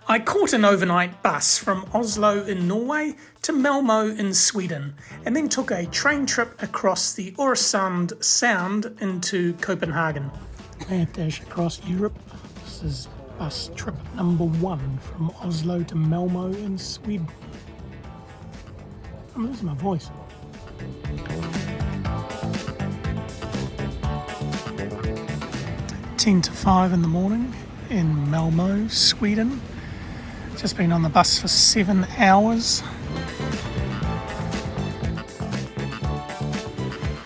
I caught an overnight bus from Oslo in Norway to Malmo in Sweden, and then took a train trip across the Øresund Sound into Copenhagen. Mad dash across Europe. This is bus trip number 1 from Oslo to Malmo in Sweden. I'm losing my voice. Ten to 5 in the morning in Malmo, Sweden. Just been on the bus for 7 hours.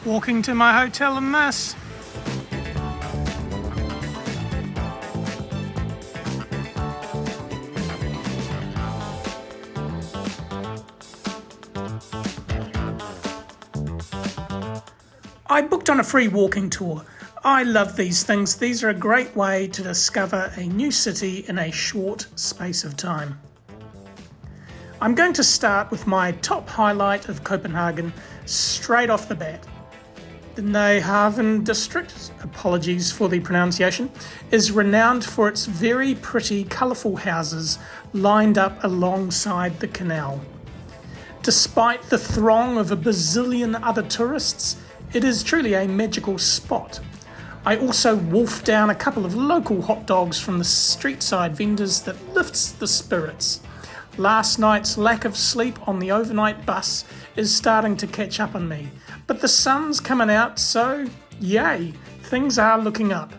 Walking to my hotel in this. I booked on a free walking tour. I love these things. These are a great way to discover a new city in a short space of time. I'm going to start with my top highlight of Copenhagen straight off the bat. The Nyhavn district, apologies for the pronunciation, is renowned for its very pretty, colourful houses lined up alongside the canal. Despite the throng of a bazillion other tourists, it is truly a magical spot. I also wolfed down a couple of local hot dogs from the street side vendors that lifts the spirits. Last night's lack of sleep on the overnight bus is starting to catch up on me, but the sun's coming out, so yay, things are looking up.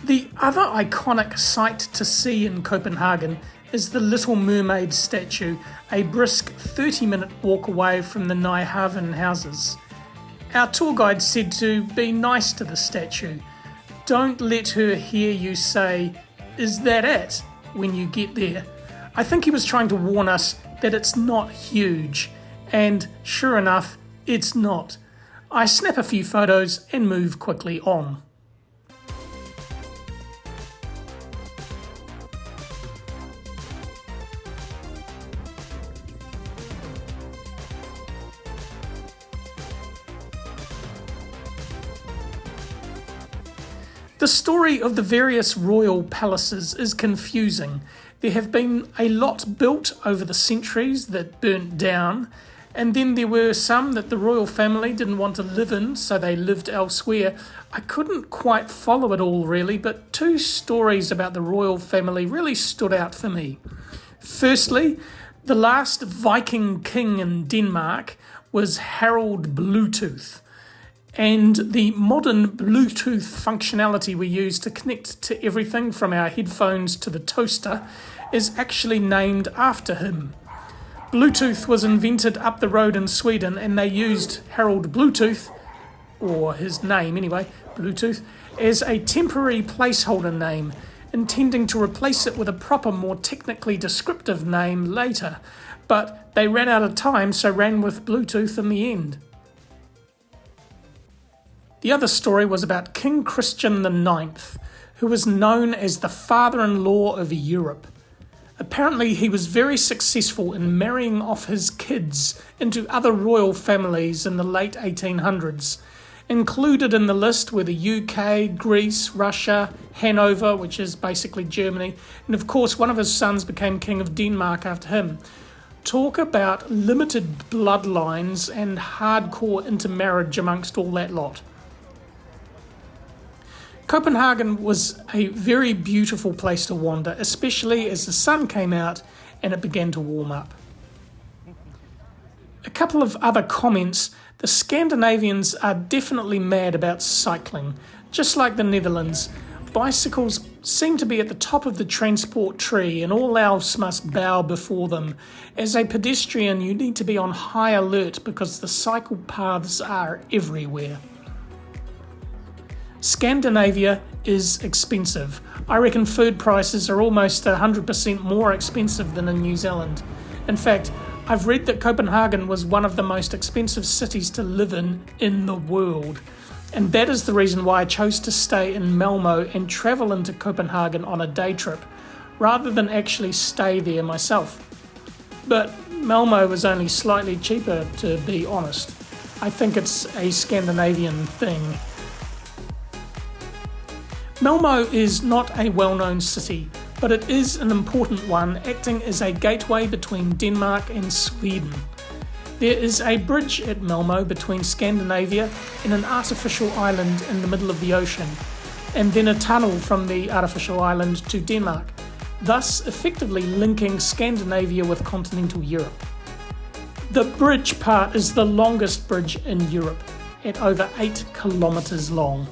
The other iconic sight to see in Copenhagen is the Little Mermaid statue, a brisk 30-minute walk away from the Nyhavn houses. Our tour guide said to be nice to the statue. Don't let her hear you say, "Is that it?" when you get there. I think he was trying to warn us that it's not huge, and sure enough, it's not. I snap a few photos and move quickly on. The story of the various royal palaces is confusing. There have been a lot built over the centuries that burnt down, and then there were some that the royal family didn't want to live in, so they lived elsewhere. I couldn't quite follow it all really, but 2 stories about the royal family really stood out for me. Firstly, the last Viking king in Denmark was Harald Bluetooth. And the modern Bluetooth functionality we use to connect to everything from our headphones to the toaster is actually named after him. Bluetooth was invented up the road in Sweden, and they used Harald Bluetooth, or his name anyway, Bluetooth, as a temporary placeholder name, intending to replace it with a proper, more technically descriptive name later. But they ran out of time, so ran with Bluetooth in the end. The other story was about King Christian IX, who was known as the father-in-law of Europe. Apparently he was very successful in marrying off his kids into other royal families in the late 1800s. Included in the list were the UK, Greece, Russia, Hanover, which is basically Germany, and of course one of his sons became King of Denmark after him. Talk about limited bloodlines and hardcore intermarriage amongst all that lot. Copenhagen was a very beautiful place to wander, especially as the sun came out and it began to warm up. A couple of other comments. The Scandinavians are definitely mad about cycling, just like the Netherlands. Bicycles seem to be at the top of the transport tree and all else must bow before them. As a pedestrian, you need to be on high alert because the cycle paths are everywhere. Scandinavia is expensive. I reckon food prices are almost 100% more expensive than in New Zealand. In fact, I've read that Copenhagen was one of the most expensive cities to live in the world. And that is the reason why I chose to stay in Malmo and travel into Copenhagen on a day trip, rather than actually stay there myself. But Malmo was only slightly cheaper, to be honest. I think it's a Scandinavian thing. Malmo is not a well-known city, but it is an important one, acting as a gateway between Denmark and Sweden. There is a bridge at Malmo between Scandinavia and an artificial island in the middle of the ocean, and then a tunnel from the artificial island to Denmark, thus effectively linking Scandinavia with continental Europe. The bridge part is the longest bridge in Europe, at over 8 kilometres long.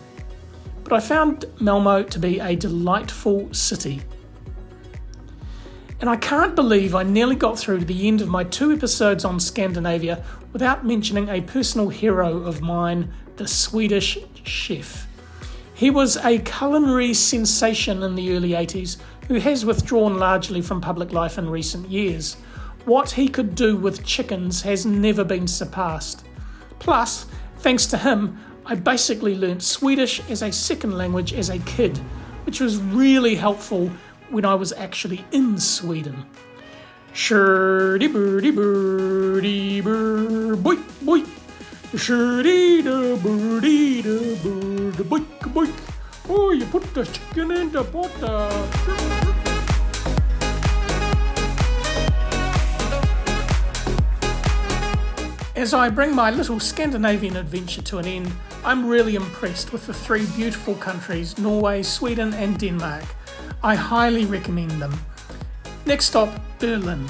But I found Malmo to be a delightful city. And I can't believe I nearly got through to the end of my 2 episodes on Scandinavia without mentioning a personal hero of mine, the Swedish chef. He was a culinary sensation in the early 80s who has withdrawn largely from public life in recent years. What he could do with chickens has never been surpassed. Plus, thanks to him, I basically learnt Swedish as a second language as a kid, which was really helpful when I was actually in Sweden. Shirdy birdie birdie bird boik boik. Shirdy da birdie da bird boik boik. Oh, you put the chicken in the pot. As I bring my little Scandinavian adventure to an end, I'm really impressed with the 3 beautiful countries, Norway, Sweden and Denmark. I highly recommend them. Next stop, Berlin.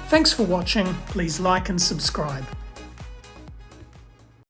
Thanks for watching. Please like and subscribe.